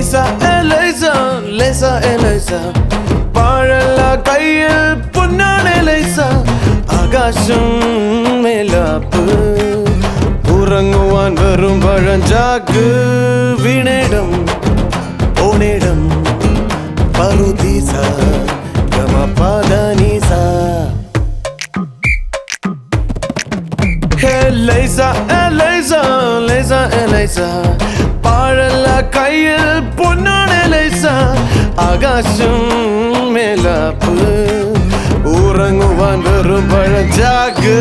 Elisa, Elisa, Elisa, Elisa. പാഴല്ല കയ്യിൽ പൊന്നാണ് ELISA ആകാശം മേലാപ്പ് ഉറങ്ങുവാൻ വെറും പഴഞ്ചാക്ക് വീണേടം ഓണേടം പറുദീസ ഗമപദനീസ എലൈസ എലൈസ എലൈസ എലൈസ പാഴല്ല കയ്യിൽ പൊന്നാണ് എലൈസ ആകാശം മേലാപ്പ് ഉറങ്ങുവാൻ വെറും പഴഞ്ചാക്ക്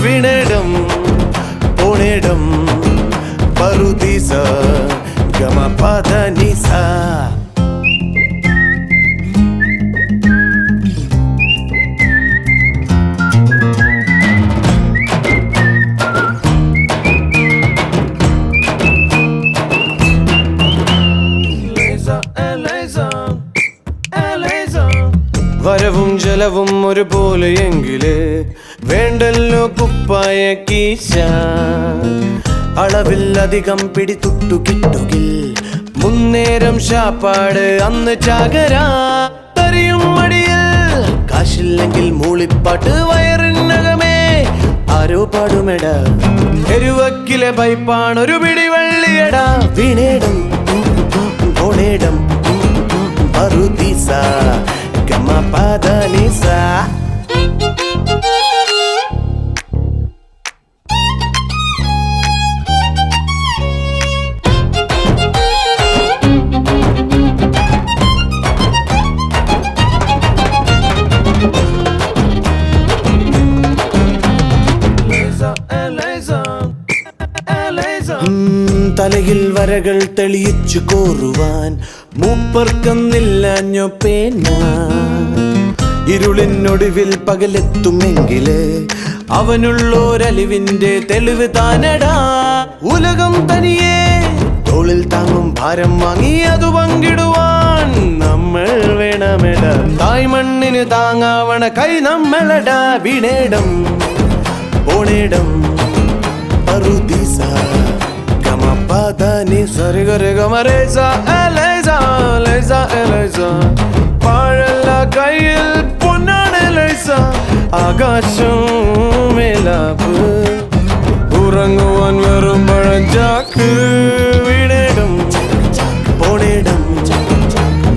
വീണേടം ഓണേടം പറുദീസ ഗമപദനീസ വരവും ജലവും ഒരുപോലെയെങ്കില് വേണ്ടല്ലോ കുപ്പായ കീശ അളവിലധികം പിടിതുട്ടു കിട്ടുകിൽ മുന്നേരം ശാപ്പാട് അന്ന് ചാകരായും മടിയിൽ കാശില്ലെങ്കിൽ മൂളിപ്പാട്ട് വയറിനകമേ ആരോ പാടുമെട എരുവക്കിലെ പൈപ്പാണൊരു പിടി വെള്ളിയടാ വീണേടം ഓണേടം പറുദീസ ഗമപദനീസ തലയിൽ വരകൾ തെളിയിച്ചു കോറുവാൻ മൂപ്പർക്കൊന്നില്ലഞ്ഞോ പേന ഇരുളിനൊടുവിൽ പകലെത്തുമെങ്കില് അവനുള്ളോരലിവിന്റെ തെളിവ് താനടാ ഉലകം തനിയെ തോളിൽ താങ്ങും ഭാരം വാങ്ങി അത് പങ്കിടുവാൻ നമ്മൾ വേണമെട തായ്മണ്ണിന് താങ്ങാവണ കൈ നമ്മളടാ വീണേടം ഓണേടം പറുദീസ ഗമപദനീസ ഗമരേസ എലൈസ എലൈസ എലൈസ പാഴല്ല കയ്യിൽ പൊന്നാണ് എലൈസ ആകാശം മേലാപ്പ് ഉറങ്ങുവാൻ വെറും പഴഞ്ചാക്ക് വീണേടം ഓണേടം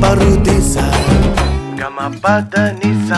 പറുദീസ ഗമപദനീസ